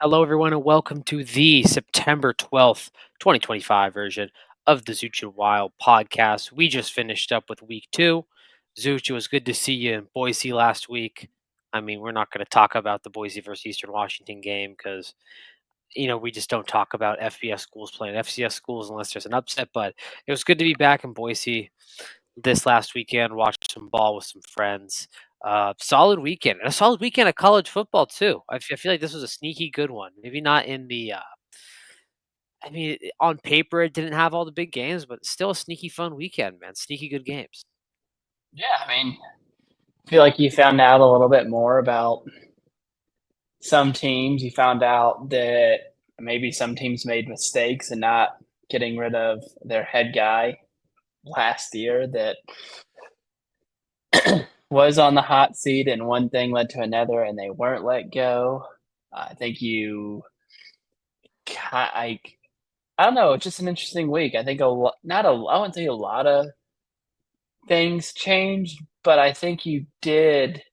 Hello, everyone, and welcome to the September 12th, 2025 version of the Zooch and Wilde podcast. We just finished up with week two. Zooch, it was good to see you in Boise last week. I mean, we're not going to talk about the Boise versus Eastern Washington game because, we just don't talk about FBS schools playing FCS schools unless there's an upset. But it was good to be back in Boise this last weekend, watched some ball with some friends. Solid weekend, and a solid weekend of college football too. I feel like this was a sneaky good one. Maybe not in the. On paper it didn't have all the big games, but still a sneaky fun weekend, man. Sneaky good games. Yeah, I feel like you found out a little bit more about some teams. You found out that maybe some teams made mistakes and not getting rid of their head guy last year that was on the hot seat, and one thing led to another, and they weren't let go. I think like I don't know. It's just an interesting week. I think I wouldn't say a lot of things changed, but I think you did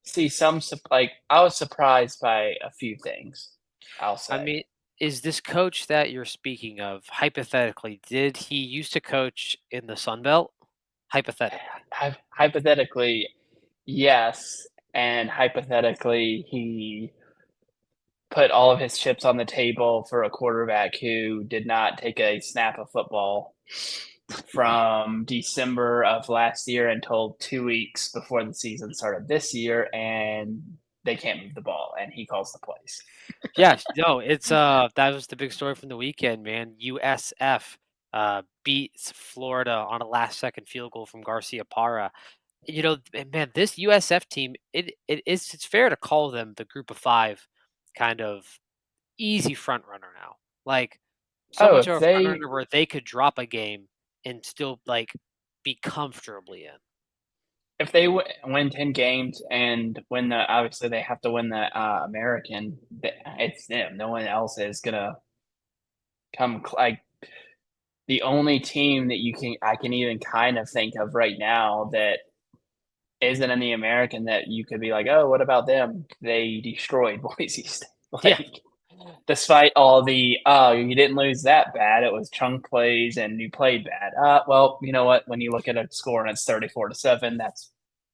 see I was surprised by a few things, I'll I say. mean, is this coach that you're speaking of hypothetically? Did he used to coach in the Sun Belt? Hypothetically. Hypothetically, yes, and hypothetically, he put all of his chips on the table for a quarterback who did not take a snap of football from December of last year until 2 weeks before the season started this year, and they can't move the ball, and he calls the plays. Yeah, no, it's that was the big story from the weekend, man. USF beats Florida on a last second field goal from Garcia Parra. Man, this USF team, it's fair to call them the group of five kind of easy front runner now. Like so Oh, much if of a front they runner where they could drop a game and still like be comfortably in. win 10 games and win obviously they have to win the American, it's them. No one else is gonna like the only team that I can even kind of think of right now that isn't in the American that you could be like, oh, what about them? They destroyed Boise State. Yeah. Like, despite all the, oh, you didn't lose that bad. It was chunk plays and you played bad. Well, you know what? When you look at a score and it's 34-7, that's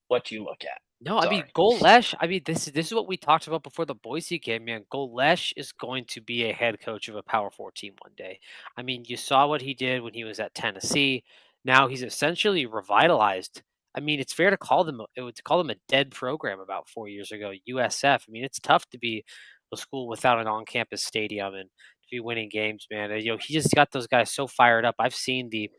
what you look at. No, I mean Sorry. Golesh. I mean this is what we talked about before the Boise game, man. Golesh is going to be a head coach of a Power Four team one day. I mean, you saw what he did when he was at Tennessee. Now he's essentially revitalized. I mean, it's fair to call them a dead program about 4 years ago. USF. I mean, it's tough to be a school without an on-campus stadium and to be winning games, man. He just got those guys so fired up. I've seen the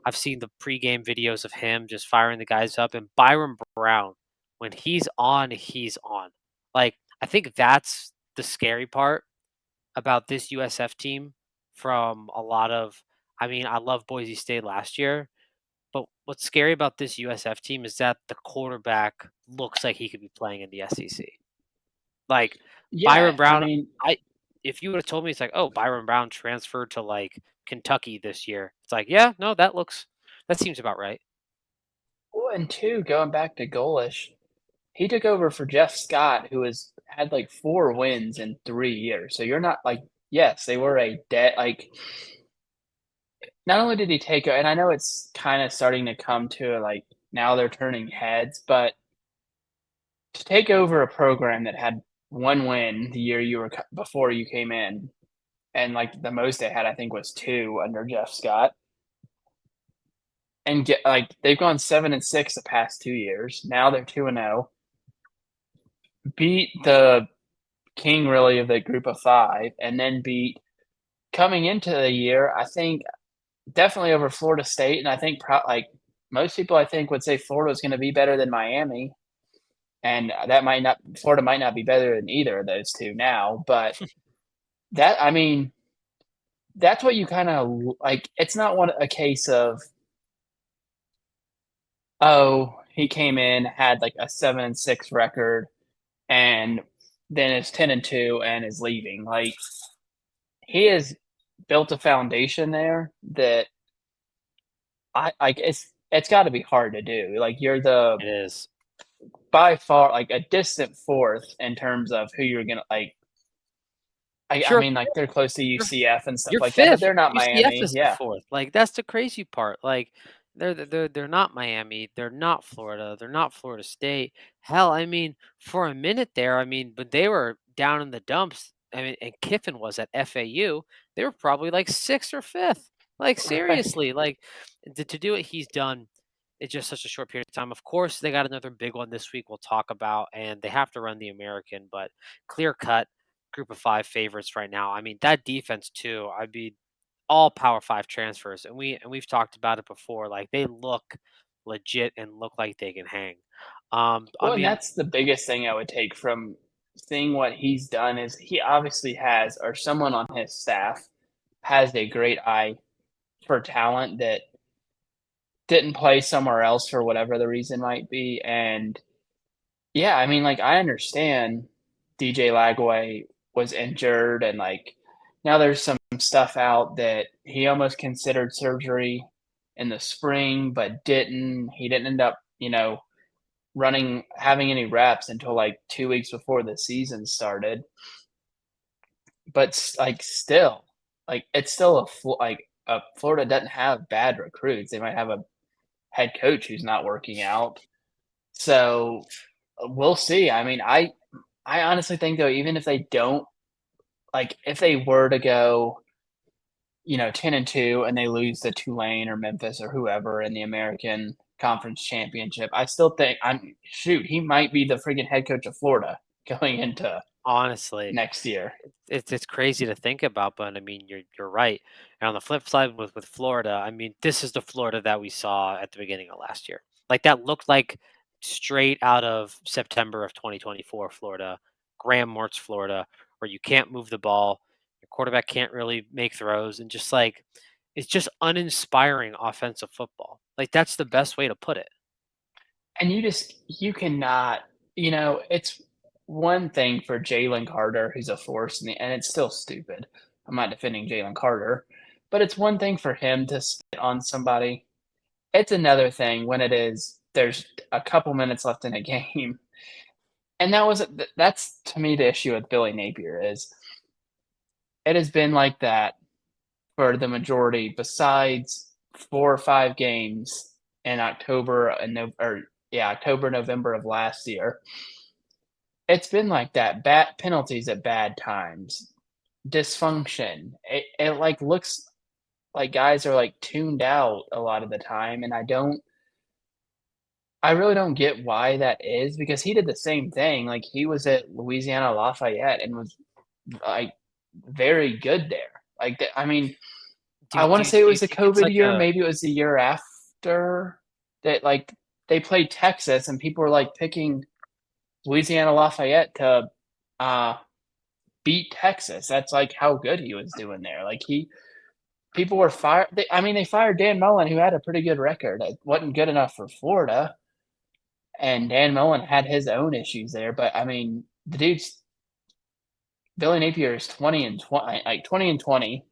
pregame videos of him just firing the guys up, and Byron Brown when he's on, he's on. Like, I think that's the scary part about this USF team from a lot of I mean, I love Boise State last year, but what's scary about this USF team is that the quarterback looks like he could be playing in the SEC. Like, Yeah, Byron Brown, I if you would have told me it's like, "Oh, Byron Brown transferred to, like, Kentucky this year." It's like, "Yeah, no, that seems about right." well, and two, going back to Golish, he took over for Jeff Scott, who has had like 4 wins in 3 years. So you're not like, yes, they were a debt. Like, not only did he take, and I know it's kind of starting to come to like now they're turning heads, but to take over a program that had 1 win the year before you came in, and like the most they had, I think, was two under Jeff Scott, and get like they've gone 7-6 the past 2 years. Now they're 2-0, beat the king really of the group of five, and then beat coming into the year. I think definitely over Florida State, and I think like most people, I think would say Florida is going to be better than Miami, and that might not Florida might not be better than either of those two now, but that I mean that's what you kind of like. It's not a case of, oh, he came in had like a 7-6 record and then it's 10-2 and is leaving. Like, he has built a foundation there that I like. It's got to be hard to do. Like, you're the It is. by far like a distant fourth in terms of who you're gonna like. I Sure, mean, like, they're close to you're UCF and stuff you're like that, but 5th. they're not UCF Miami. is the Yeah, 4th. Like, that's the crazy part. Like, they're not Miami. They're not Florida. They're not Florida State. Hell, I mean, for a minute there, I mean, but they were down in the dumps. I mean, and Kiffin was at FAU. They were probably like 6th or 5th. Like, right. seriously, like, to do what he's done in just such a short period of time. Of course, they got another big one this week we'll talk about, and they have to run the American, but clear cut group of 5 favorites right now. I mean, that defense too, I'd be all Power 5 transfers, and we've talked about it before, like, they look legit and look like they can hang. I Well, and mean, that's the biggest thing I would take from seeing what he's done is he obviously has or someone on his staff has a great eye for talent that didn't play somewhere else for whatever the reason might be, and yeah, I mean, like, I understand DJ Lagway was injured and, like, now there's some stuff out that he almost considered surgery in the spring, but didn't. He didn't end up, having any reps until, like, 2 weeks before the season started, but still, like, it's still Florida doesn't have bad recruits. They might have a head coach who's not working out. So, we'll see. I mean, I honestly think though, even if they don't like, if they were to go, 10-2 and they lose to Tulane or Memphis or whoever in the American Conference Championship, I still think he might be the freaking head coach of Florida going into honestly, next year. it's crazy to think about, but I mean, you're right. And on the flip side with Florida, I mean, this is the Florida that we saw at the beginning of last year. Like that looked like straight out of September of 2024 Florida, Graham Mertz Florida, where you can't move the ball, your quarterback can't really make throws, and just like it's just uninspiring offensive football. Like that's the best way to put it. And you cannot, it's one thing for Jalen Carter, who's a force, and it's still stupid. I'm not defending Jalen Carter, but it's one thing for him to spit on somebody. It's another thing when there's a couple minutes left in a game. And that's to me the issue with Billy Napier is it has been like that for the majority besides 4 or 5 games in October and Nov or yeah, October, November of last year. It's been like that, bad penalties at bad times, dysfunction. Like, looks like guys are, like, tuned out a lot of the time, and I really don't get why that is because he did the same thing, like, he was at Louisiana Lafayette and was, like, very good there. Like, the I mean, I wanna say it Do you was a think it's COVID like year, a maybe it was the year after that, like, they played Texas and people were, like, picking Louisiana Lafayette to, uh, beat Texas. That's, like, how good he was doing there. Like, he people were fired I mean, they fired Dan Mullen, who had a pretty good record. It wasn't good enough for Florida, and Dan Mullen had his own issues there, but, I mean, the dude's Billy Napier is 20 and 20, like, 20 and 20,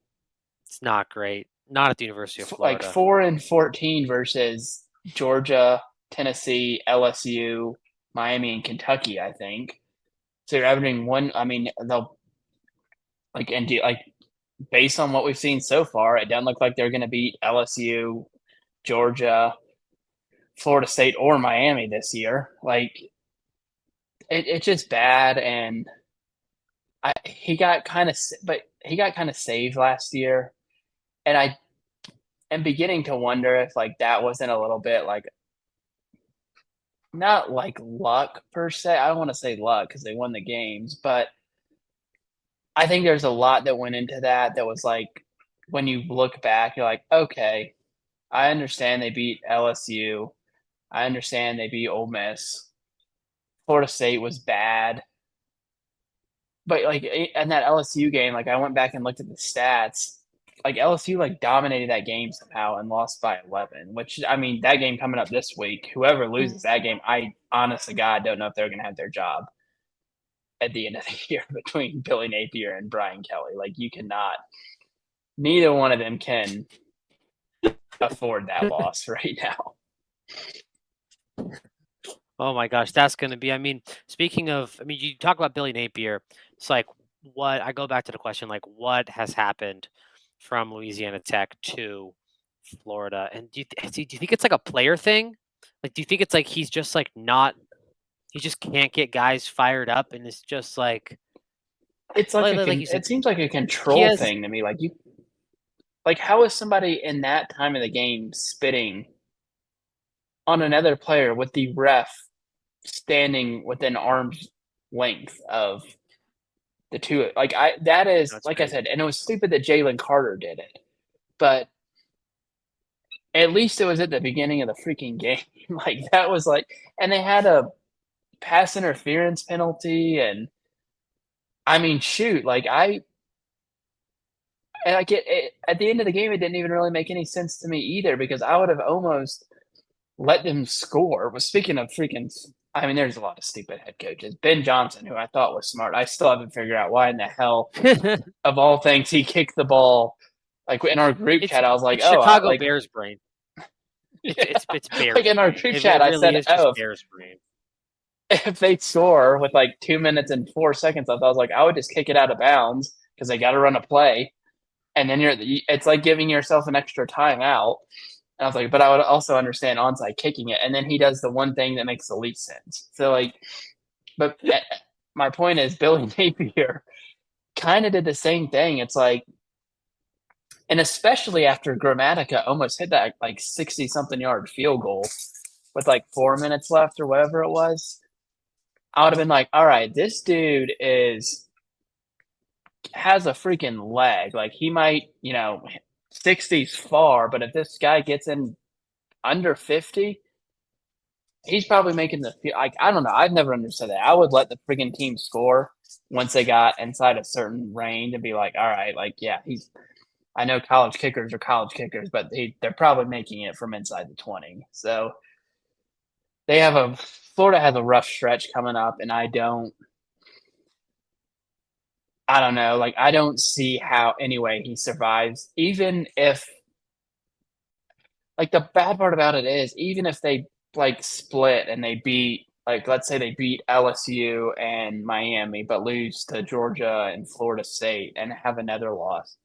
it's not great. Not at the University of like, Florida. 4 and 14 versus Georgia, Tennessee, LSU, Miami, and Kentucky, I think. So you're averaging one I mean, they'll like, and do like, based on what we've seen so far, it doesn't look like they're gonna beat LSU, Georgia, Florida State, or Miami this year. Like, it's just bad, and he got kinda saved last year, and I am beginning to wonder if, like, that wasn't a little bit, like, not like luck per se. I don't wanna say luck because they won the games, but I think there's a lot that went into that that was, like, when you look back, you're like, "Okay, I understand they beat LSU. I understand they beat Ole Miss. Florida State was bad." But, like, in that LSU game, like, I went back and looked at the stats. Like, LSU, like, dominated that game somehow and lost by 11, which, I mean, that game coming up this week, whoever loses that game, I honest to God don't know if they're gonna have their job at the end of the year between Billy Napier and Brian Kelly. Like, you cannot neither one of them can afford that loss right now. Oh my gosh, that's gonna be I mean, speaking of I mean, you talk about Billy Napier, it's like what I go back to the question, like, what has happened from Louisiana Tech to Florida? And do you think it's like a player thing? Like, do you think it's like he's just like not he just can't get guys fired up and it's just It's like like you said, it seems like a he control has thing to me. Like, how is somebody in that time of the game spitting on another player with the ref standing within arm's length of the two? Like, I that is that's like I crazy. said, and it was stupid that Jalen Carter did it, but at least it was at the beginning of the freaking game. Like, that was like, and they had a pass interference penalty, and I mean, shoot, like I get it at the end of the game. It didn't even really make any sense to me either because I would have almost let them score. But speaking of freaking, I mean, there's a lot of stupid head coaches. Ben Johnson, who I thought was smart, I still haven't figured out why in the hell of all things he kicked the ball. Like in our group it's chat, I was like, it's "Oh, Chicago like Bears brain. yeah." It's Like Bears in our brain. group It chat, I really said, is just "Oh, Bears brain. if they score with like 2 minutes and 4 seconds left, I was like, I would just kick it out of bounds because they got to run a play, and then it's like giving yourself an extra timeout." And I was like, but I would also understand onside kicking it, and then he does the one thing that makes the least sense. So like, but my point is, Billy Napier kind of did the same thing. It's like, and especially after Grammatica almost hit that like 60 something yard field goal with like 4 minutes left or whatever it was, I would have been like, all right, this dude is has a freaking leg. Like he might, 60's far, but if this guy gets in under 50, he's probably making the like I don't know. I've never understood that. I would let the freaking team score once they got inside a certain range and be like, all right, like yeah, he's. I know college kickers are college kickers, but they're probably making it from inside the 20. So they have a Florida has a rough stretch coming up, and I don't know. Like, I don't see how anyway he survives. Even if, like, the bad part about it is, even if they like split and they beat, like, let's say they beat LSU and Miami, but lose to Georgia and Florida State and have another loss.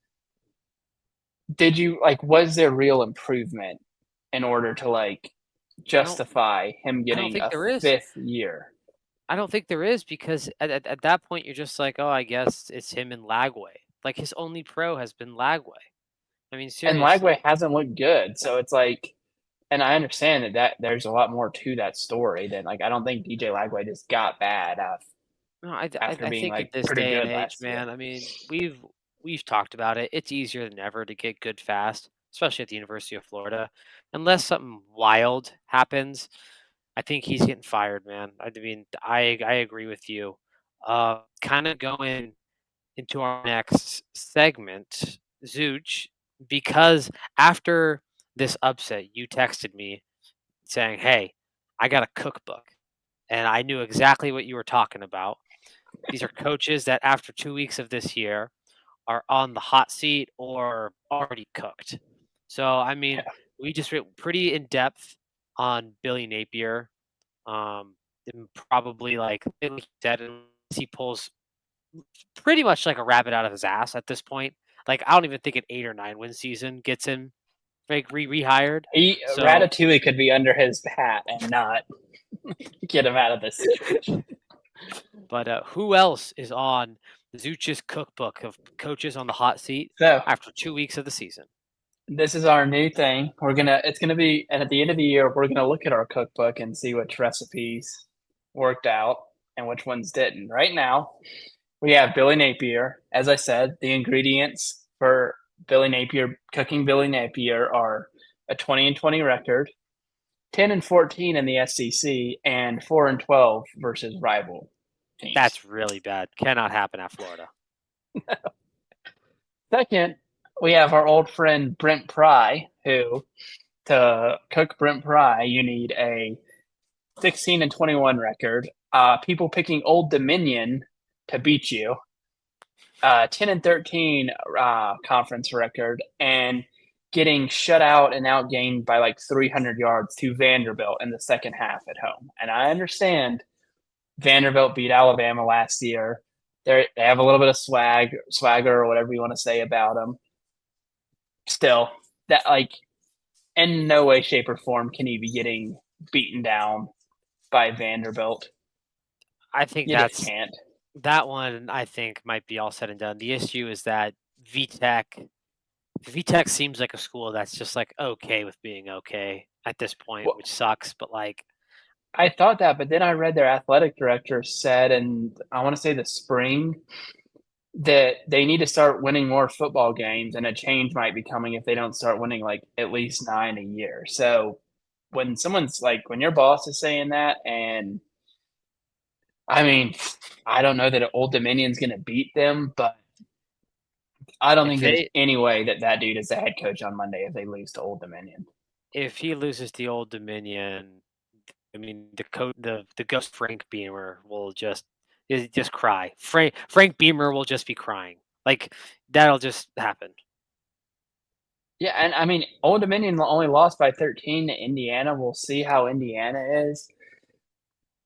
Did you like? Was there real improvement in order to like I don't justify him I don't getting think a there is. fifth year? I don't think there is because at that point you're just like, oh, I guess it's him and Lagway. Like his only pro has been Lagway. I mean, And Lagway seriously. hasn't looked good, so it's like, and I understand that there's a lot more to that story than like I don't think DJ Lagway just got bad No, after I being think in like this pretty day and good age, last year. man. I mean, we've talked about it. It's easier than ever to get good fast, especially at the University of Florida. Unless something wild happens, I think he's getting fired, man. I mean, I agree with you. Kind of going into our next segment, Zooch, because after this upset, you texted me saying, "Hey, I got a cookbook," and I knew exactly what you were talking about. These are coaches that after 2 weeks of this year are on the hot seat or already cooked. So, I mean, Yeah. we just went pretty in depth on Billy Napier. And probably like you said, unless he pulls pretty much like a rabbit out of his ass at this point. Like I don't even think an 8 or 9 win season gets him like rehired. He So, Ratatouille could be under his hat and not get him out of this situation. but who else is on Zooch's cookbook of coaches on the hot seat So after 2 weeks of the season? this is our new thing. It's gonna be, and at the end of the year, we're gonna look at our cookbook and see which recipes worked out and which ones didn't. Right now, we have Billy Napier. As I said, the ingredients for Billy Napier are a 20-20 record, 10-14 in the SEC, and 4-12 versus rival teams. That's really bad. Cannot happen at Florida. Second, we have our old friend Brent Pry, who to cook Brent Pry, you need a 16-21 record. People picking Old Dominion to beat you. 10-13 conference record, and getting shut out and outgained by like 300 yards to Vanderbilt in the second half at home. And I understand Vanderbilt beat Alabama last year. They have a little bit of swagger, or whatever you want to say about them. Still, that like in no way, shape, or form can he be getting beaten down by Vanderbilt. I think You just that's can't. that one. I think might be all said and done. The issue is that VTech VTech seems like a school that's just like okay with being okay at this point, Well, which sucks. But like, I thought that, but then I read their athletic director said, and I want to say the spring, that they need to start winning more football games, and a change might be coming if they don't start winning like at least 9 a year. So when someone's like, when your boss is saying that, and I mean, I don't know that Old Dominion's going to beat them, but I don't if think there's they any way that that dude is the head coach on Monday if they lose to Old Dominion. if he loses the Old Dominion, I mean the ghost Frank Beamer will just cry. Frank Beamer will just be crying. Like that'll just happen. Yeah, and I mean, Old Dominion only lost by 13 to Indiana. We'll see how Indiana is.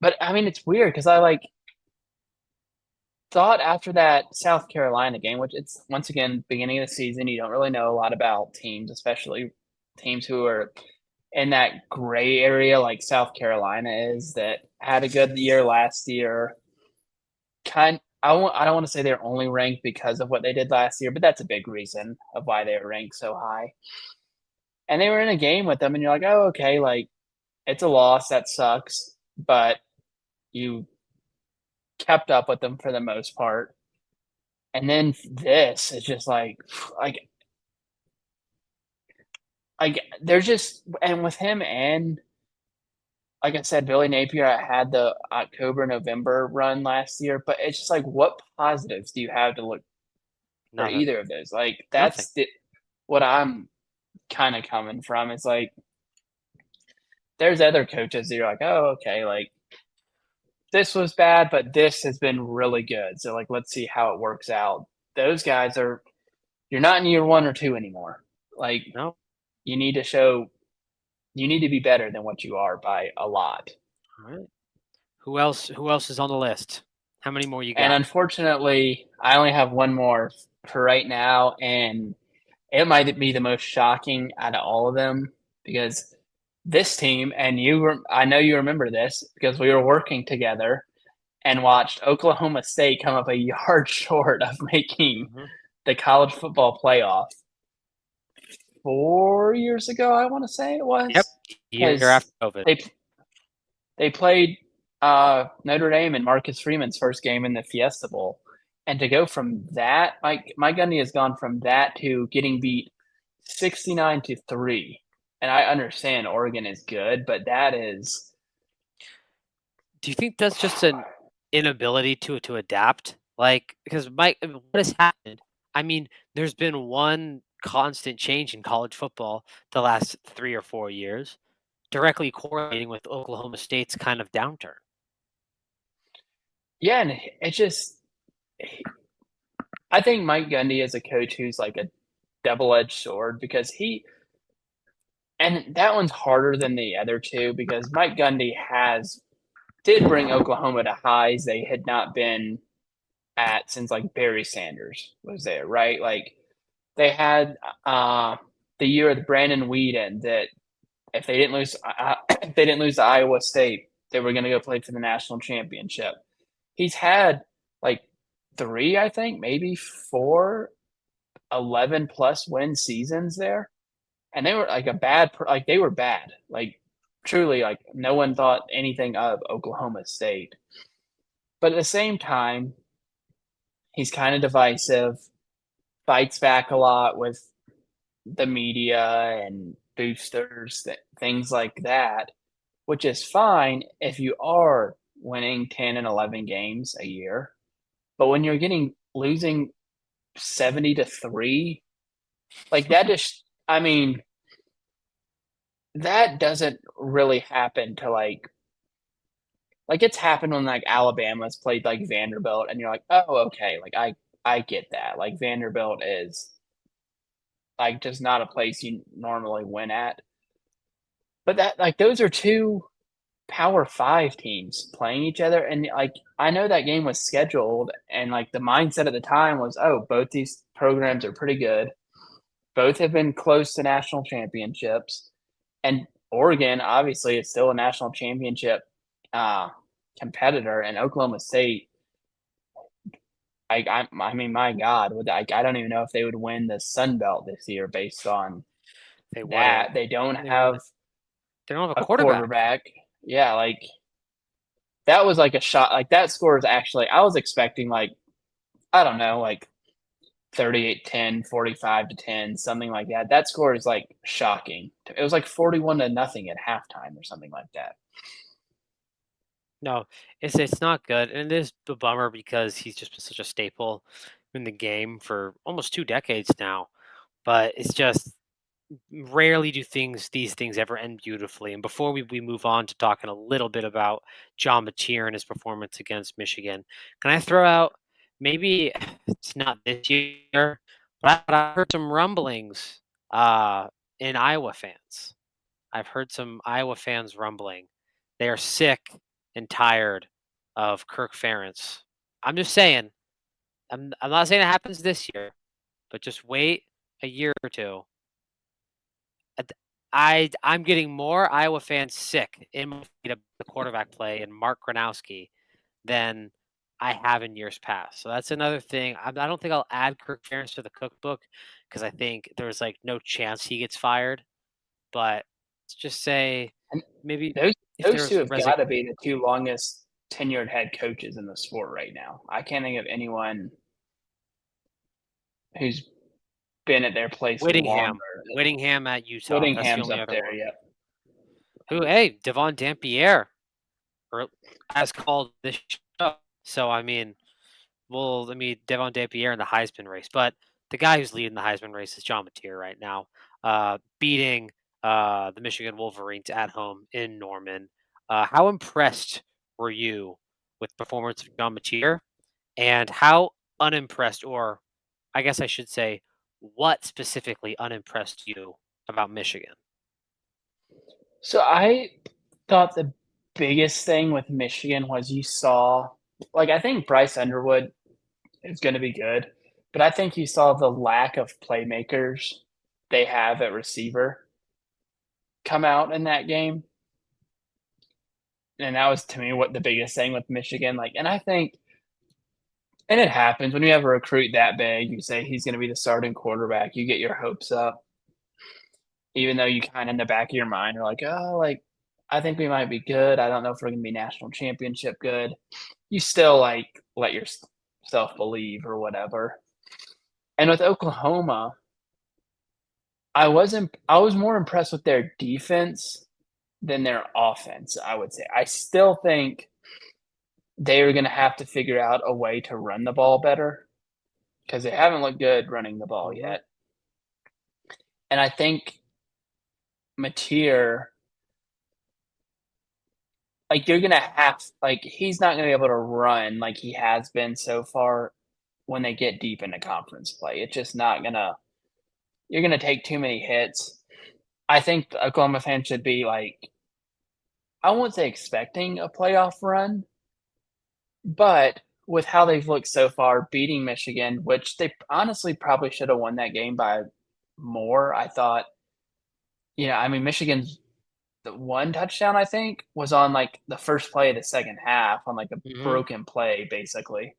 But I mean, it's weird because I like thought after that South Carolina game, which it's once again beginning of the season, you don't really know a lot about teams, especially teams who are in that gray area like South Carolina is, that had a good year last year. I don't want to say they're only ranked because of what they did last year, but that's a big reason of why they were ranked so high. And they were in a game with them, and you're like, oh, okay, like it's a loss that sucks, but you kept up with them for the most part. And then this is just like they're just, and with him, and like I said, Billy Napier, I had the October November run last year, but it's just like, what positives do you have to look for Nothing. either of those? Like Nothing. what I'm kind of coming from. It's like there's other coaches that you're like, oh, okay, like this was bad, but this has been really good. So like, let's see how it works out. Those guys are, you're not in year 1 or 2 anymore. Like No. you need to show, you need to be better than what you are by a lot. All right. Who else is on the list? How many more you And got? unfortunately, I only have one more for right now, and it might be the most shocking out of all of them because this team, and I know you remember this because we were working together and watched Oklahoma State come up a yard short of making Mhm. the college football playoff 4 years ago. I want to say it Yep. was Year because after COVID. they they played Notre Dame in Marcus Freeman's first game in the Fiesta Bowl, and to go from that, Mike Gundy has gone from that to getting beat 69-3. And I understand Oregon is good, but that is Do you think that's just an inability to adapt? Like, because what has happened? I mean, there's been one constant change in college football the last 3 or 4 years, directly correlating with Oklahoma State's kind of downturn. yeah, and it just I think Mike Gundy is a coach who's like a double-edged sword because he, and that one's harder than the other two because Mike Gundy has did bring Oklahoma to highs they had not been at since like Barry Sanders was there, right? Like they had the year of Brandon Whedon that if they didn't lose if they didn't lose to Iowa State, they were going to go play for the national championship. He's had like three, I think, maybe four 11 plus win seasons there, and they were like like they were bad, like truly, like no one thought anything of Oklahoma State. But at the same time, he's kind of divisive, fights back a lot with the media and boosters, things like that, which is fine if you are winning 10 and 11 games a year. But when you're getting losing 70-3, like that just, I mean, that doesn't really happen to like it's happened when like Alabama's played like Vanderbilt and you're like, "Oh, okay, like I get that." Like Vanderbilt is like just not a place you normally win at. But that like those are two Power 5 teams playing each other, and, like, I know that game was scheduled, and, like, the mindset at the time was, "Oh, both these programs are pretty good. Both have been close to national championships," and Oregon, obviously, is still a national championship, uh, competitor, and Oklahoma State, I mean, my god, would I don't even know if they would win the Sun Belt this year based on They wouldn't. that. They don't They have wouldn't. They don't have a a quarterback. quarterback. Yeah, like, that was, like, a shot like, that score is actually I was expecting, like, I don't know, like 38-10, 45-10, something like that. That score is, like, shocking. It was, like, 41 to nothing at halftime or something like that. No, it's not good, and it is a bummer because he's just been such a staple in the game for almost 2 decades now. But it's just rarely do these things ever end beautifully. And before we move on to talking a little bit about John Mateer and his performance against Michigan, can I throw out maybe it's not this year, but I heard some rumblings in Iowa fans. I've heard some Iowa fans rumbling. They are sick and tired of Kirk Ferentz. I'm just saying. I'm not saying it happens this year, but just wait a year or two. I'm getting more Iowa fans sick in my feet about the quarterback play and Mark Gronowski than I have in years past. So that's another thing. I don't think I'll add Kirk Ferentz to the cookbook because I think there's like no chance he gets fired. But let's just say And maybe those if those there 2 was have gotta be the 2 longest tenured head coaches in the sport right now. I can't think of anyone who's been at their place longer. Whittingham at Utah. That's the Whittingham's only up other there, one. yep. Who? Hey, Devon Dampier, or as called this show. So I mean, well, I mean, Devon Dampier in the Heisman race, but the guy who's leading the Heisman race is John Mateer right now, beating the Michigan Wolverines at home in Norman. How impressed were you with the performance of John Mateer, and how unimpressed, or I guess I should say, what specifically unimpressed you about Michigan? So I thought the biggest thing with Michigan was you saw like, I think Bryce Underwood is gonna be good, but I think you saw the lack of playmakers they have at receiver come out in that game, and that was, to me, what the biggest thing with Michigan, like and I think and it happens when you have a recruit that big, you say he's gonna be the starting quarterback, you get your hopes up, even though you kinda in the back of your mind are like, "Oh, like, I think we might be good, I don't know if we're gonna be national championship good." You still, like, let yourself believe or whatever. And with Oklahoma, I was more impressed with their defense than their offense, I would say. I still think they are gonna have to figure out a way to run the ball better because they haven't looked good running the ball Mhm. yet. And I think Mateer, like, you're gonna have like, he's not gonna be able to run like he has been so far when they get deep into conference play. It's just not gonna you're gonna take too many hits. I think the Oklahoma fans should be, like, I won't say expecting a playoff run, but with how they've looked so far, beating Michigan, which they honestly probably should have won that game by more, I thought I mean, Michigan's the 1 touchdown, I think, was on, like, the first play of the second half on, like, a Mhm. broken play, basically.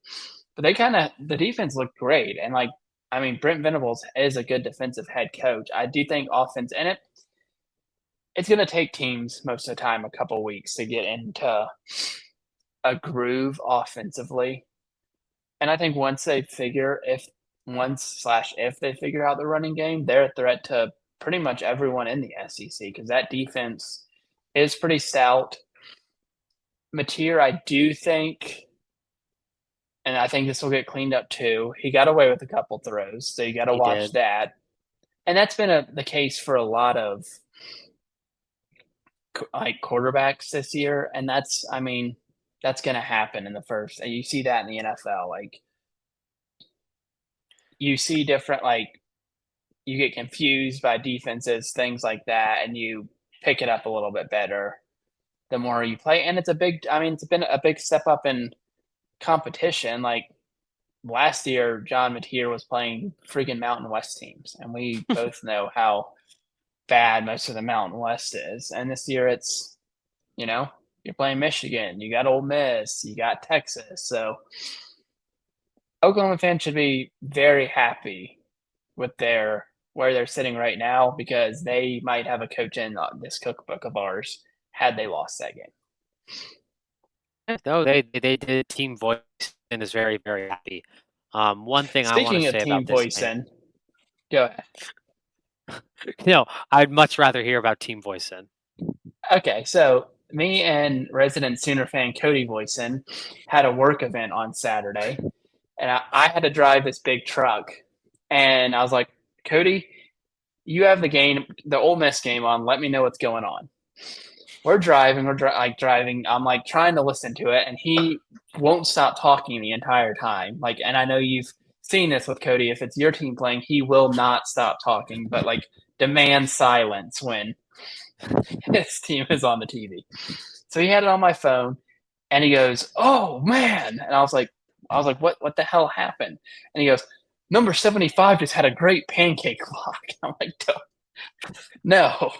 But the defense looked great, and, like, I mean, Brent Venables is a good defensive head coach. I do think offense and it's gonna take teams most of the time a couple weeks to get into a groove offensively, and I think once/if they figure out the running game, they're a threat to pretty much everyone in the SEC because that defense is pretty stout. Mateer, I do think and I think this will get cleaned up too, he got away with a couple throws, so you gotta He watch did. that, and that's been the case for a lot of like quarterbacks this year, and that's I mean, that's gonna happen in the first and you see that in the NFL, like, you see different like, you get confused by defenses, things like that, and you pick it up a little bit better the more you play, and it's a big. I mean, it's been a big step up in competition. Like last year, John Mateer was playing freaking Mountain West teams, and we both know how bad most of the Mountain West is. And this year, it's you know you're playing Michigan, you got Ole Miss, you got Texas, so Oklahoma fans should be very happy with their where they're sitting right now because they might have a coach in this cookbook of ours had they lost that game. No, they did. Team voice and is very, very happy. One thing I want to Speaking of say about team this game, voicing, go ahead. no, I'd much rather hear about Team Voicing. Okay, so me and resident Sooner fan Cody Voisin had a work event on Saturday, and I had to drive this big truck, and I was like, Cody, you have the Ole Miss game on. Let me know what's going on. We're driving. Like driving. I'm like trying to listen to it, and he won't stop talking the entire time. Like, and I know you've seen this with Cody. If it's your team playing, he will not stop talking, but like demand silence when his team is on the TV. So he had it on my phone, and he goes, "Oh man!" And I was like, "What the hell happened?" And he goes, "Number 75 just had a great pancake block." I'm like, "No,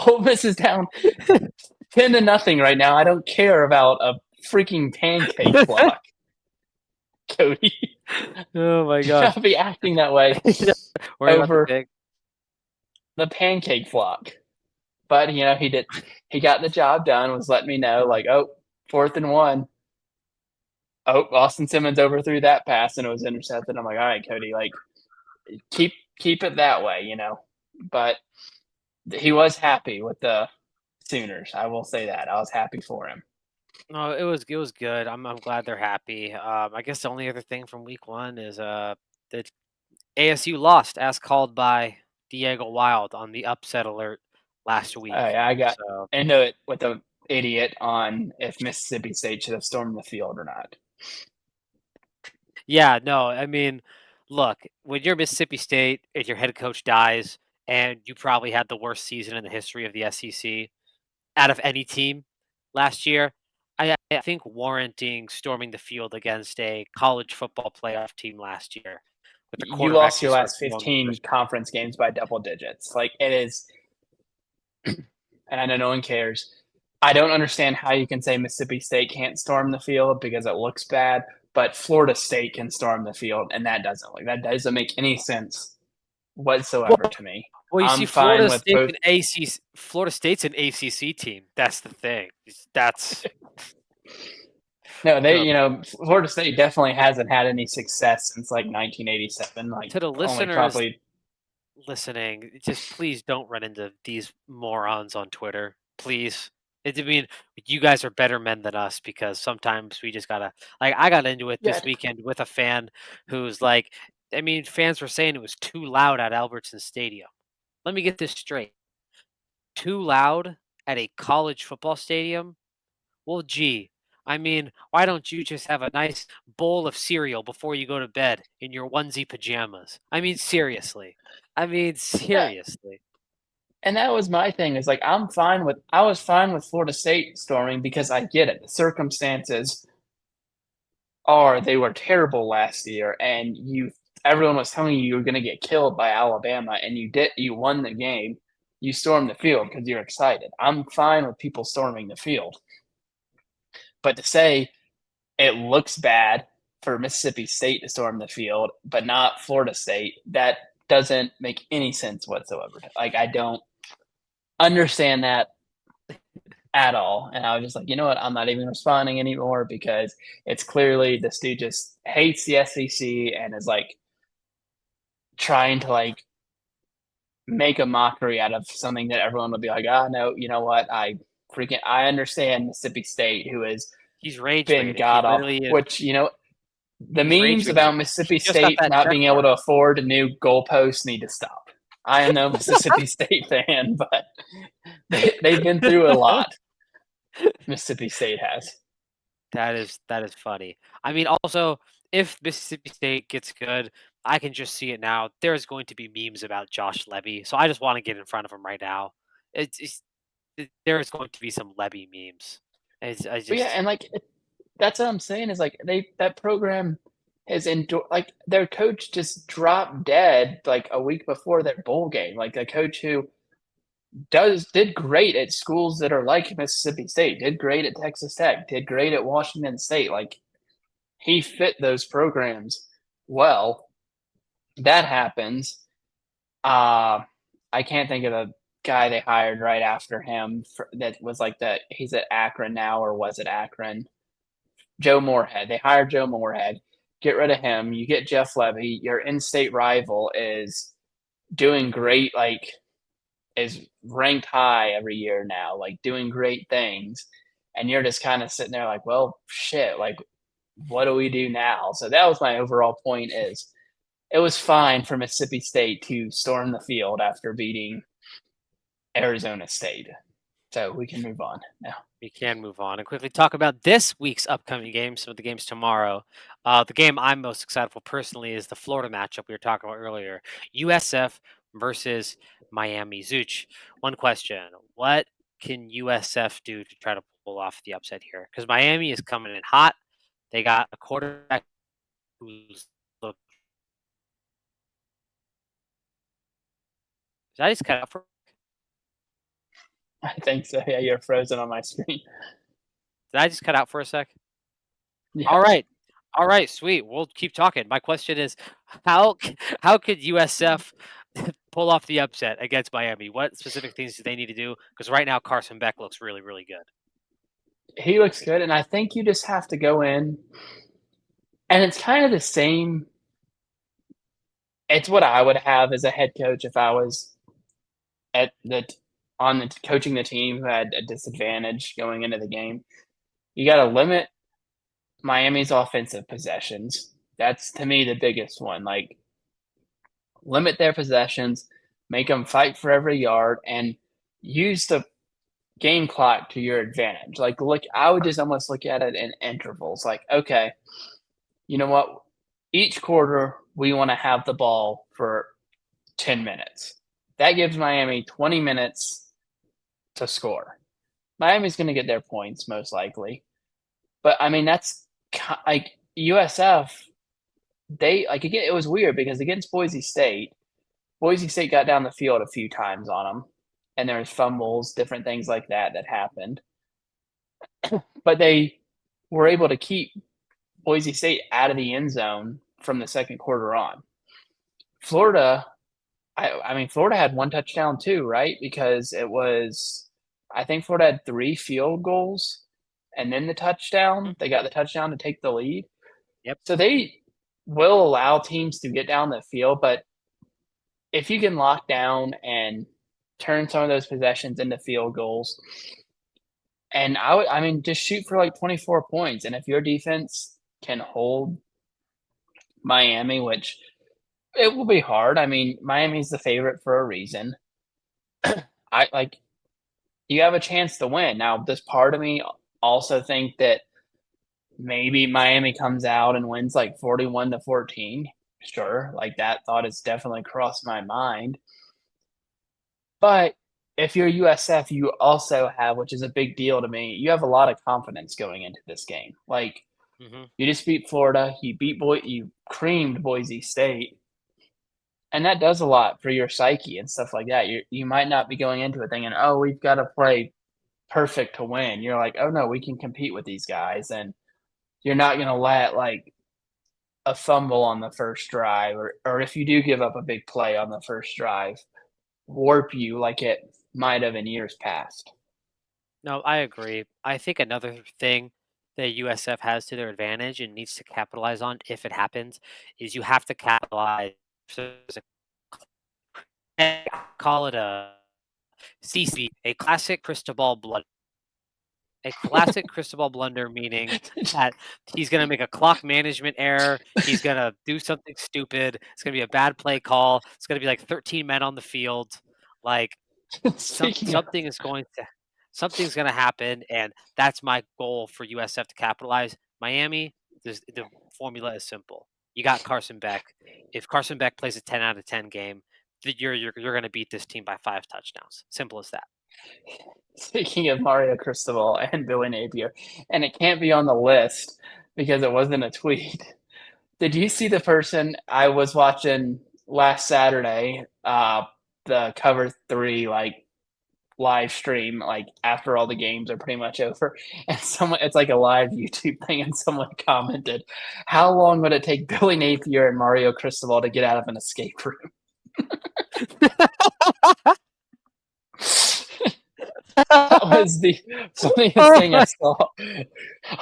Ole Miss is down 10-0 right now. I don't care about a freaking pancake block, Cody. Oh my Do gosh. not be acting that way Worry about the over pick. the pancake block." But he did. He got the job done. Was letting me know like, oh, 4th and 1. Oh, Austin Simmons overthrew that pass and it was intercepted. I'm like, all right, Cody, like keep it that way. But he was happy with the Sooners. I will say that. I was happy for him. No, it was good. I'm glad they're happy. I guess the only other thing from week one is that ASU lost as called by Diego Wilde on the upset alert last week. I got So into it with the idiot on if Mississippi State should have stormed the field or not. yeah, no, I mean, look, when you're Mississippi State and your head coach dies, and you probably had the worst season in the history of the SEC out of any team last year, I think warranting storming the field against a college football playoff team last year with the You quarterback lost you your started last throwing under 15 conference games by double digits. Like it is, and I know no one cares. I don't understand how you can say Mississippi State can't storm the field because it looks bad, but Florida State can storm the field, and that doesn't make any sense well, whatsoever to me. well, you see, I'm fine with both. Florida State's an ACC team. That's the thing. That's No, you know Florida State definitely hasn't had any success since like 1987. Like to the only listeners probably listening, just please don't run into these morons on Twitter. Please. I mean, you guys are better men than us because sometimes we just gotta like I got into it yeah. this weekend with a fan who's like I mean, fans were saying it was too loud at Albertson Stadium. Let me get this straight. Too loud at a college football stadium? Well, gee, I mean, why don't you just have a nice bowl of cereal before you go to bed in your onesie pajamas? I mean, seriously. I mean, Yeah, seriously. and that was my thing. Is like I was fine with Florida State storming because I get it. The circumstances are they were terrible last year, and everyone was telling you were going to get killed by Alabama, and you won the game. You stormed the field because you're excited. I'm fine with people storming the field, but to say it looks bad for Mississippi State to storm the field, but not Florida State, that doesn't make any sense whatsoever. Like I don't understand that at all. And I was just like, you know what? I'm not even responding anymore because it's clearly this dude just hates the SEC and is like trying to like make a mockery out of something that everyone would be like, ah, no, you know what? I understand Mississippi State, who has He's rage been baiting. He god off, literally is. which the He's rage memes baiting. about He Mississippi just got State that not check being able mark. to afford a new goalpost need to stop. I am no Mississippi State fan, but they've been through a lot. Mississippi State has. That is funny. I mean, also, if Mississippi State gets good, I can just see it now. There's going to be memes about Josh Levy, so I just want to get in front of him right now. It's there is going to be some Levy memes. I But yeah, just and like that's what I'm saying is like that program has like their coach just dropped dead like a week before their bowl game. Like a coach who did great at schools that are like Mississippi State, did great at Texas Tech, did great at Washington State. Like he fit those programs well. That happens. Uh I can't think of the guy they hired right after him that was like that. He's at Akron now, or was it Akron? Joe Moorhead. They hired Joe Moorhead. Get rid of him. You get Jeff Levy. Your in-state rival is doing great. Like is ranked high every year now. Like doing great things, and you're just kind of sitting there like, well, shit. Like, what do we do now? So that was my overall point. Is it was fine for Mississippi State to storm the field after beating Arizona State. So we can move on now. we can move on and quickly talk about this week's upcoming games. Some of the games tomorrow. The game I'm most excited for personally is the Florida matchup we were talking about earlier. USF versus Miami. Zooch, one question: what can USF do to try to pull off the upset here? Because Miami is coming in hot. They got a quarterback who's look. Did I just cut out for? I think so. Yeah, you're frozen on my screen. Did I just cut out for a sec? Yeah. All right. All right, sweet. We'll keep talking. My question is, how could USF pull off the upset against Miami? What specific things do they need to do? Because right now Carson Beck looks really, really good. He looks good, and I think you just have to go in, and it's kind of the same. It's what I would have as a head coach if I was at the on the coaching the team who had a disadvantage going into the game. You got to limit Miami's offensive possessions. That's to me the biggest one. Like limit their possessions, make them fight for every yard, and use the game clock to your advantage. Like look, I would just almost look at it in intervals. Like okay, you know what? Each quarter, we want to have the ball for 10 minutes. That gives Miami 20 minutes to score. Miami's going to get their points most likely. But I mean, that's like USF. They like again, it was weird because against Boise State got down the field a few times on them, and there was fumbles, different things like that that happened. But they were able to keep Boise State out of the end zone from the second quarter on. Florida, I mean, Florida had one touchdown too, right? Because it was, I think Florida had three field goals and then the Mhm. touchdown. They got the touchdown to take the lead. Yep. So they will allow teams to get down the field, but if you can lock down and turn some of those possessions into field goals, and I mean, just shoot for like 24 points. And if your defense can hold Miami, which it will be hard. I mean, Miami's the favorite for a reason. I like you have a chance to win. Now, does part of me also think that maybe Miami comes out and wins like 41-14? Sure, like that thought has definitely crossed my mind. But if you're USF, you also have, which is a big deal to me, you have a lot of confidence going into this game. Like Hmm. you just beat Florida, you creamed Boise State, and that does a lot for your psyche and stuff like that. You might not be going into it thinking, "Oh, we've got to play perfect to win." You're like, "Oh no, we can compete with these guys," and you're not going to let like a fumble on the first drive, or if you do give up a big play on the first drive, warp you like it might have in years past. No, I agree. I think another thing that USF has to their advantage and needs to capitalize on if it happens is you have to capitalize. So there's call it a CC, a classic crystal ball blunder. A classic crystal ball blunder, meaning that he's going to make a clock management error. He's going to do something stupid. It's going to be a bad play call. It's going to be like 13 men on the field. Like Speaking of, something's going to happen, and that's my goal for USF to capitalize. Miami, the formula is simple. You got Carson Beck. If Carson Beck plays a 10 out of 10 game, you're going to beat this team by 5 touchdowns. Simple as that. Speaking of Mario Cristobal and Billy Napier, and it can't be on the list because it wasn't a tweet. Did you see the person I was watching last Saturday? The Cover Three live stream, like after all the games are pretty much over, and someone it's like a live YouTube thing, and someone commented, "How long would it take Billy Napier and Mario Cristobal to get out of an escape room?" That was the funniest thing I saw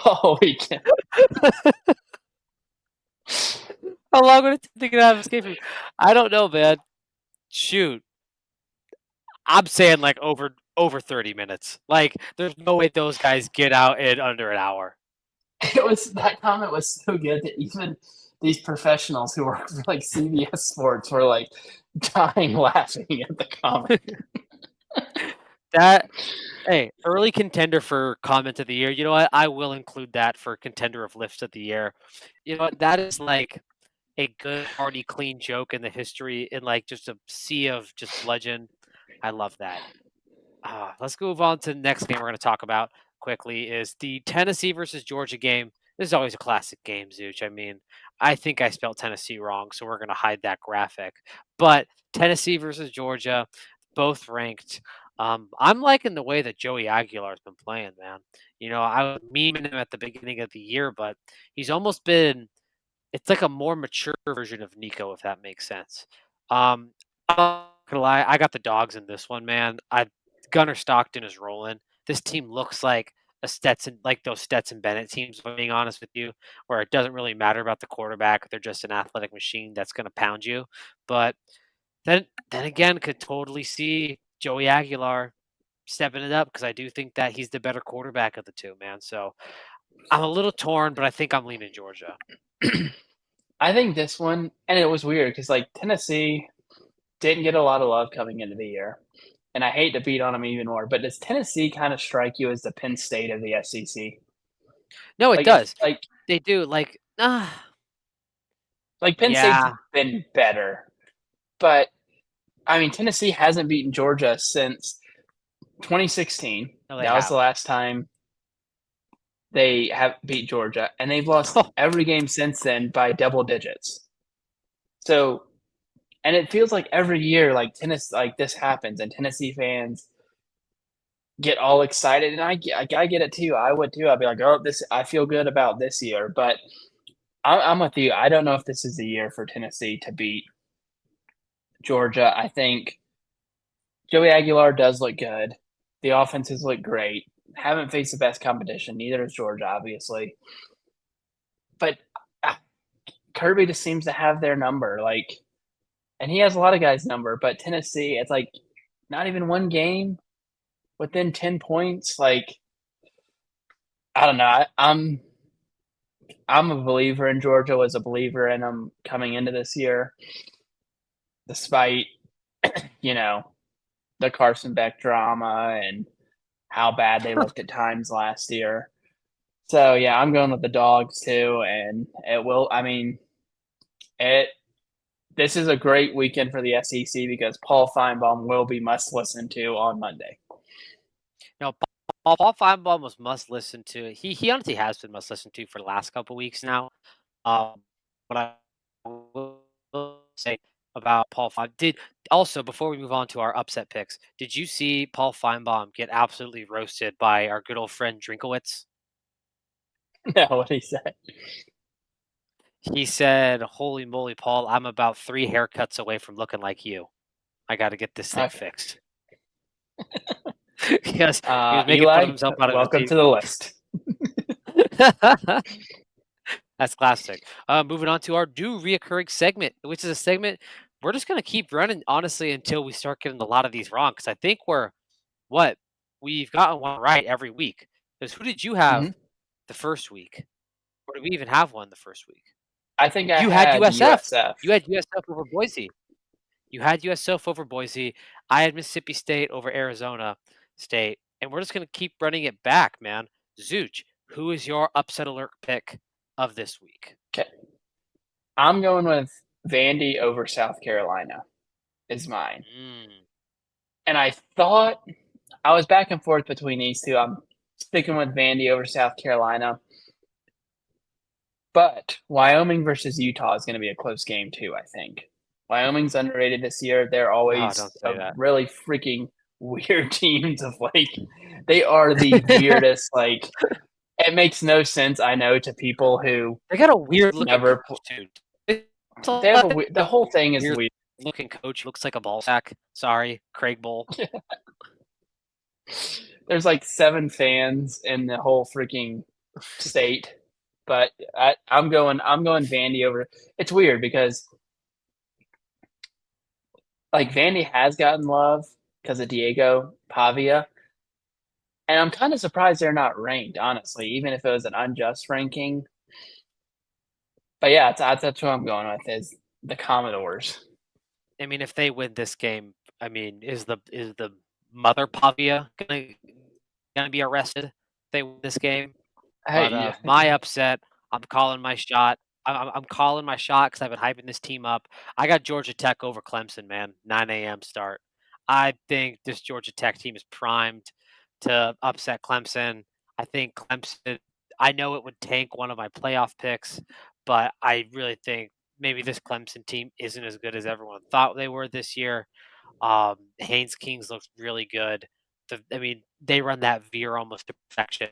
all weekend. How long would it take to have escape room? I don't know, man. Shoot, I'm saying like over 30 minutes. Like, there's no way those guys get out in under an hour. It was that comment was so good that even these professionals who work for like CBS Sports were like dying laughing at the comment. That Hey, early contender for comment of the year. You know what? I will include that for contender of lifts of the year. You know what? That is like a good, hearty, clean joke in the history in like just a sea of just legend. I love that. Let's move on to the next game we're going to talk about quickly is the Tennessee versus Georgia game. This is always a classic game, Zooch. I mean, I think I spelled Tennessee wrong, so we're going to hide that graphic. But Tennessee versus Georgia, both ranked. I'm liking the way that Joey Aguilar's been playing, man. You know, I was memeing him at the beginning of the year, but he's almost been it's like a more mature version of Nico, if that makes sense. I'm not gonna lie, I got the dogs in this one, man. I Gunnar Stockton is rolling. This team looks like a Stetson, like those Stetson Bennett teams. If I'm being honest with you, where it doesn't really matter about the quarterback; they're just an athletic machine that's going to pound you. But then again, could totally see Joey Aguilar stepping it up because I do think that he's the better quarterback of the two, man. So I'm a little torn, but I think I'm leaning Georgia. I think this one, and it was weird because like Tennessee didn't get a lot of love coming into the year, and I hate to beat on them even more, but does Tennessee kind of strike you as the Penn State of the SEC? No, it Like if does. They do. like Penn State's Yeah. been better, but I mean Tennessee hasn't beaten Georgia since 2016. No, they That was the have. last time they have beat Georgia, and they've lost every game since then by double digits. So, and it feels like every year, like tennis, like this happens, and Tennessee fans get all excited, and I get it too. I would too. I'd be like, oh, this, I feel good about this year, but I'm with you. I don't know if this is the year for Tennessee to beat Georgia. I think Joey Aguilar does look good. The offenses look great. Haven't faced the best competition. Neither has Georgia, obviously. But uh, Kirby just seems to have their number. Like, and he has a lot of guys' number. But Tennessee, it's like not even one game within 10 points. Like, I don't know. I'm a believer in Georgia. Was a believer in them coming into this year, despite you know the Carson Beck drama and how bad they looked at times last year. So yeah, I'm going with the dogs too, and it will. I mean, it. This is a great weekend for the SEC because Paul Feinbaum will be must listen to on Monday. No, Paul Feinbaum was must listen to. He honestly has been must listen to for the last couple weeks now. What I will say about Paul Fein did also before we move on to our upset picks, did you see Paul Feinbaum get absolutely roasted by our good old friend Drinkowitz? No, what he said. He said, "Holy moly, Paul, I'm about 3 haircuts away from looking like you. I gotta get this thing Okay. fixed." Because he was making fun of Eli, himself out of his welcome team. to the list. That's classic. Moving on to our new reoccurring segment, which is a segment we're just gonna keep running, honestly, until we start getting a lot of these wrong. Because I think what? We've gotten one right every week. Because who did you have Hmm. the first week? Or did we even have one the first week? I think I You had had USF. USF. You had USF over Boise. You had USF over Boise. I had Mississippi State over Arizona State. And we're just gonna keep running it back, man. Zooch, who is your upset alert pick of this week? Okay. I'm going with Vandy over South Carolina is mine. Mm. And I thought I was back and forth between these two. I'm sticking with Vandy over South Carolina, but Wyoming versus Utah is going to be a close game too. I think Wyoming's underrated this year. They're Oh, always don't say a that. really freaking weird team to like. They are the weirdest. Like it makes no sense. I know to people who They got a weird looking never. coach too. It's They have a like the a whole thing is weird weird. looking coach looks like a ball sack. Sorry, Craig Bowl. There's like 7 fans in the whole freaking state, but I'm going Vandy over. It's weird because like Vandy has gotten love because of Diego Pavia, and I'm kind of surprised they're not ranked, honestly, even if it was an unjust ranking. But yeah, that's what I'm going with is the Commodores. I mean, if they win this game, I mean, is the mother Pavia gonna be arrested if they win this game? Hey, But yeah, my upset, I'm calling my shot. I'm calling my shot because I've been hyping this team up. I got Georgia Tech over Clemson, man. 9 a.m. start. I think this Georgia Tech team is primed to upset Clemson. I think Clemson. I know it would tank one of my playoff picks, but I really think maybe this Clemson team isn't as good as everyone thought they were this year. Haynes Kings looks really good. I mean, they run that veer almost to perfection.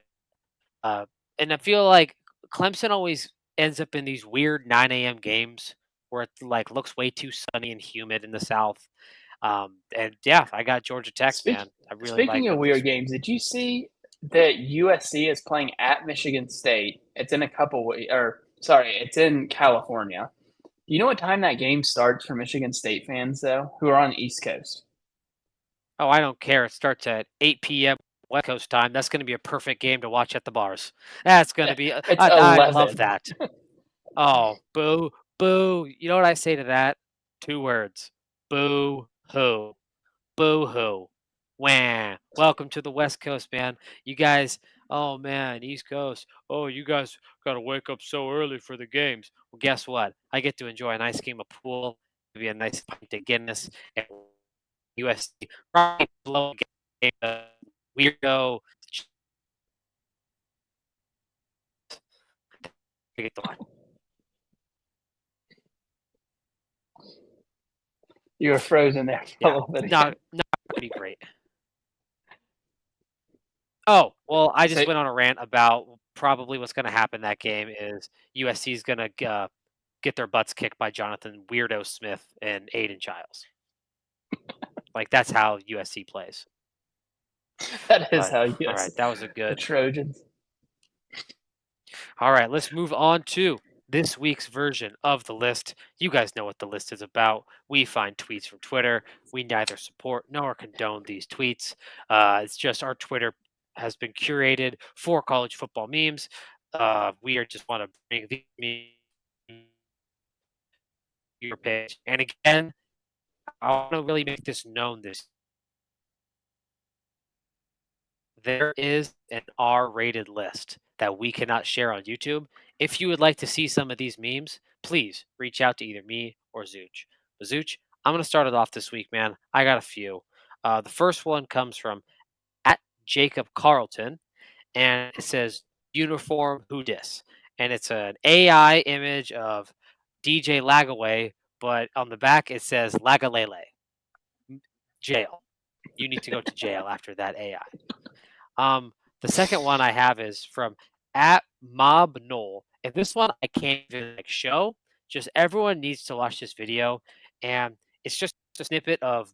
Uh, and I feel like Clemson always ends up in these weird 9 a.m. games where it like looks way too sunny and humid in the South. And yeah, I got Georgia Tech, Speak, man. I really like speaking of them this weird week. games, did you see that USC is playing at Michigan State? It's in a couple weeks, or sorry, it's in California. Do you know what time that game starts for Michigan State fans, though, who are on the East Coast? Oh, I don't care. It starts at 8 p.m. West Coast time. That's going to be a perfect game to watch at the bars. That's going to be. It's I love 11. that. Oh, boo, boo. You know what I say to that? Two words. Boo hoo. Boo hoo. Wah. Welcome to the West Coast, man. You guys, oh man, East Coast. Oh, you guys got to wake up so early for the games. Well, guess what? I get to enjoy a nice game of pool, maybe a nice pint of Guinness, and USC right below game, weirdo. Get the line. You were frozen there for a Yeah, little bit again. not gonna be great. Oh, well, I So just went on a rant about probably what's going to happen that game is USC is going to get their butts kicked by Jonathan Weirdo Smith and Aiden Childs. Like that's how USC plays. that is But how all right, USC, that was a the good. Trojans. All right, let's move on to this week's version of the list. You guys know what the list is about. We find tweets from Twitter. We neither support nor condone these tweets. It's just our Twitter has been curated for college football memes. We are just want to bring these memes to your page. And again, I want to really make this known this there is an R-rated list that we cannot share on YouTube. If you would like to see some of these memes, please reach out to either me or Zooch. But Zooch, I'm going to start it off this week, man. I got a few. The first one comes from at Jacob Carlton, and it says uniform who dis, and it's an AI image of DJ Lagaway, but on the back it says Lagalele, jail. You need to go to jail after that AI. The second one I have is from at Mob Knoll, and this one I can't even like show. Just everyone needs to watch this video, and it's just a snippet of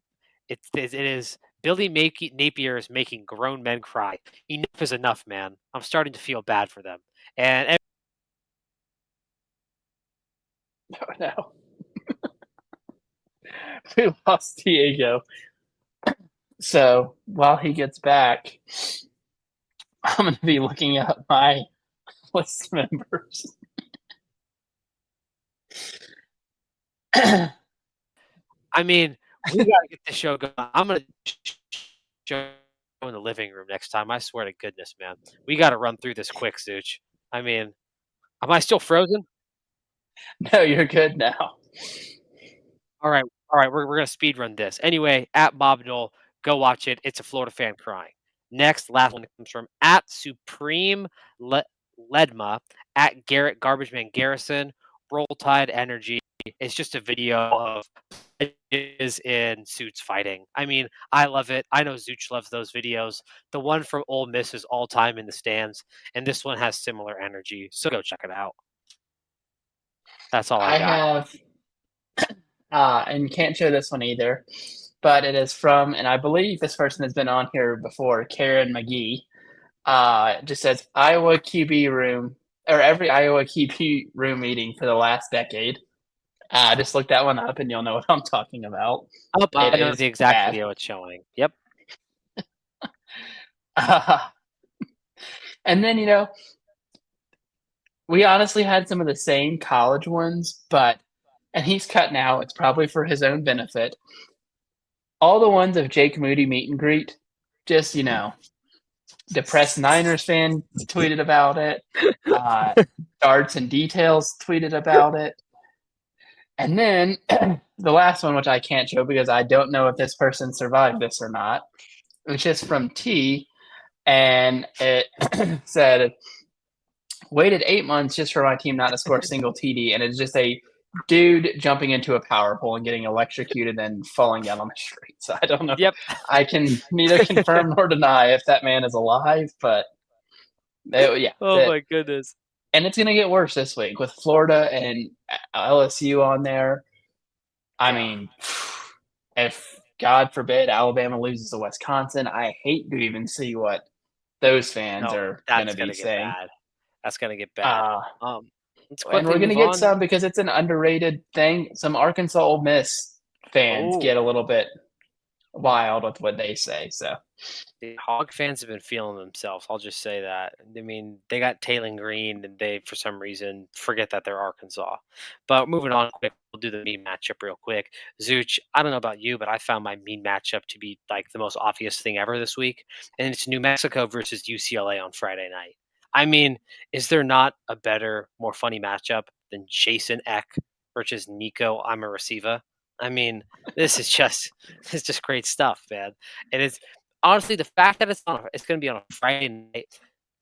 it is Billy Napier is making grown men cry. Enough is enough, man. I'm starting to feel bad for them, and Oh no, we lost Diego. So while he gets back, I'm going to be looking up my list members. I mean we got to get the show going. I'm gonna show in the living room next time. I swear to goodness, man. We got to run through this quick, Zooch. I mean, am I still frozen? No, you're good now. All right, we're gonna speed run this. Anyway, at Bob Knoll, Go watch it. It's a Florida fan crying. Next, last one comes from at Supreme Le- Ledma at Garrett Garbage Man Garrison. Roll Tide Energy. It's just a video of is in suits fighting. I mean, I love it. I know Zooch loves those videos. The one from Ole Miss is all time in the stands, and this one has similar energy. So go check it out. That's all I I got. have, and you can't show this one either, but it is from, and I believe this person has been on here before, Karen McGee. It just says Iowa QB room, or every Iowa QB room meeting for the last decade. Just look that one up and you'll know what I'm talking about. Oh, It I know the is exact bad. video it's showing. Yep. And then, we honestly had some of the same college ones, and he's cut now. It's probably for his own benefit. All the ones of Jake Moody meet and greet, just, depressed Niners fan tweeted about it. Uh, Darts and Details tweeted about it. And then the last one, which I can't show because I don't know if this person survived this or not, was just from T, and it said, waited 8 months just for my team not to score a single TD, and it's just a dude jumping into a power pole and getting electrocuted and falling down on the street. So I don't know. Yep. I can neither confirm nor deny if that man is alive, but yeah, Oh my goodness. and it's going to get worse this week with Florida and LSU on there. I Yeah. mean, if God forbid Alabama loses to Wisconsin, I hate to even see what those fans No, are going to that's be gonna get saying. bad. That's gonna get bad. Uh, Let's and quickly we're going to move get on. some because it's an underrated thing. Some Arkansas Ole Miss fans Oh, get a little bit wild with what they say. So the Hog fans have been feeling themselves. I'll just say that. I mean, they got Taylor Green, and they, for some reason, forget that they're Arkansas. But moving on quick, we'll do the meme matchup real quick. Zooch, I don't know about you, but I found my meme matchup to be like the most obvious thing ever this week, and it's New Mexico versus UCLA on Friday night. I mean, is there not a better, more funny matchup than Jason Eck versus Nico Amarasiva? I mean, this is just this is just great stuff, man. And it's honestly, the fact that it's going to be on a Friday night.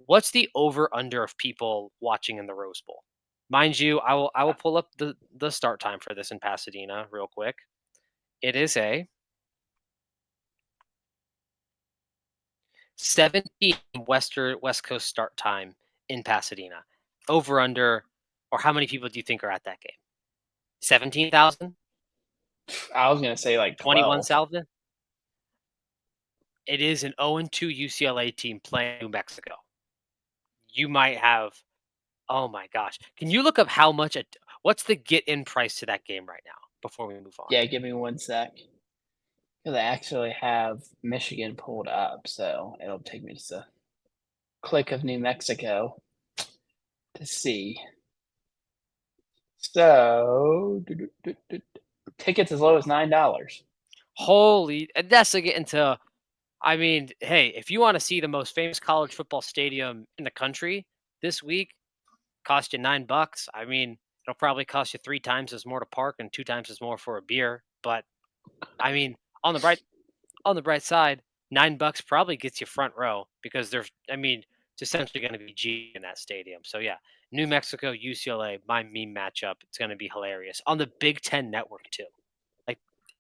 What's the over under of people watching in the Rose Bowl? Mind you, I will pull up the start time for this in Pasadena real quick. It is a 7 p.m. West Coast start time in Pasadena. Over under, or how many people do you think are at that game? 17,000? I was going to say like 12. 21,000? It is an 0-2 UCLA team playing New Mexico. You might have. Oh my gosh. Can you look up how much what's the get in price to that game right now before we move on? Yeah, give me one sec. Because I actually have Michigan pulled up, so it'll take me just a click of New Mexico to see. So, tickets as low as $9. Holy, and that's to get into. I mean, hey, if you want to see the most famous college football stadium in the country this week, cost you $9. I mean, it'll probably cost you 3 times as more to park and 2 times as more for a beer. But I mean, on the bright on the bright side, $9 probably gets you front row because there's, I mean, it's essentially going to be G in that stadium. So yeah, New Mexico, UCLA, my meme matchup. It's going to be hilarious on the Big Ten Network too. Like,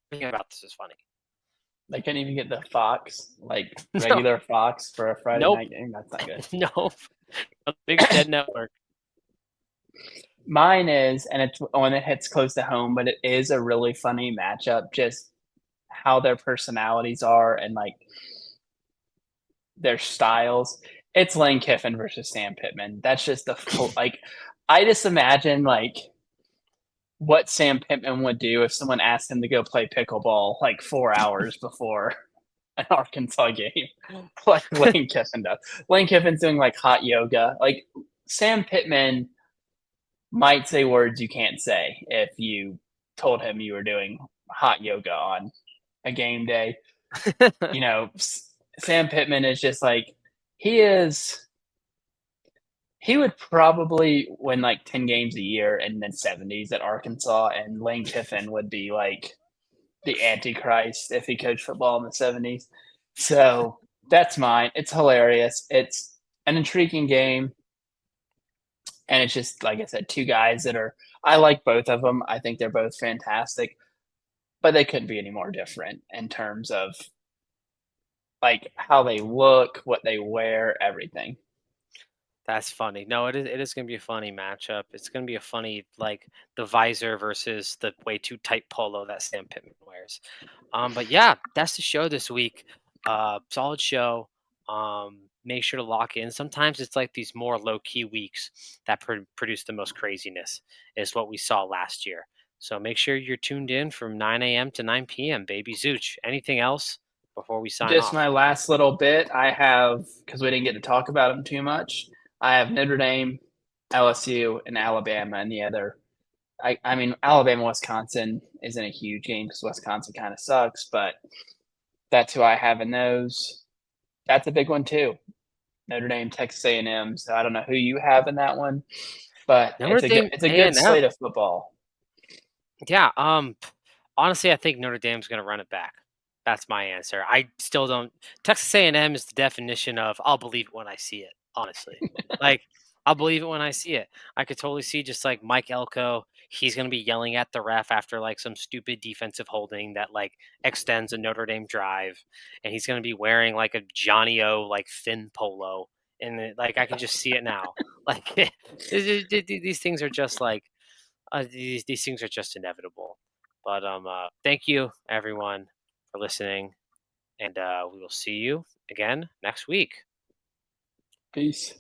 thinking about this is funny. They couldn't even get the Fox, like No, regular Fox for a Friday nope, night game. That's not good. no, the Big Ten Network. Mine is, and it's when it hits close to home, but it is a really funny matchup. Just how their personalities are and like their styles. It's Lane Kiffin versus Sam Pittman. That's just like I just imagine like what Sam Pittman would do if someone asked him to go play pickleball like 4 hours before an Arkansas game, like Lane Kiffin does. Lane Kiffin's doing like hot yoga. Like Sam Pittman might say words you can't say if you told him you were doing hot yoga on a game day. Sam Pittman is just like he is. He would probably win like 10 games a year in the 70s at Arkansas, and Lane Kiffin would be like the Antichrist if he coached football in the 70s. So that's mine. It's hilarious. It's an intriguing game. And it's just, like I said, two guys that are, I like both of them. I think they're both fantastic, but they couldn't be any more different in terms of like how they look, what they wear, everything. That's funny. No, it is gonna be a funny matchup. It's gonna be a funny, like, the visor versus the way too tight polo that Sam Pittman wears. But yeah, that's the show this week. Solid show. Make sure to lock in. Sometimes it's like these more low key weeks that produce the most craziness, is what we saw last year. So make sure you're tuned in from 9 a.m. to 9 p.m. Baby Zooch. Anything else before we sign Just my off? last little bit, I have, because we didn't get to talk about them too much, I have Notre Dame, LSU, and Alabama, and the other. I mean, Alabama, Wisconsin isn't a huge game because Wisconsin kind of sucks, but that's who I have in those. That's a big one too. Notre Dame, Texas A&M. So I don't know who you have in that one, but Notre Dame it's a good A&M. slate of football. Yeah, honestly, I think Notre Dame's gonna run it back. That's my answer. I still don't. Texas A&M is the definition of I'll believe it when I see it. Honestly, like I'll believe it when I see it. I could totally see just like Mike Elko. He's gonna be yelling at the ref after like some stupid defensive holding that like extends a Notre Dame drive, and he's gonna be wearing like a Johnny O like thin polo, and like I can just see it now. Like these things are just like these things are just inevitable. But thank you everyone for listening, and we will see you again next week. Peace.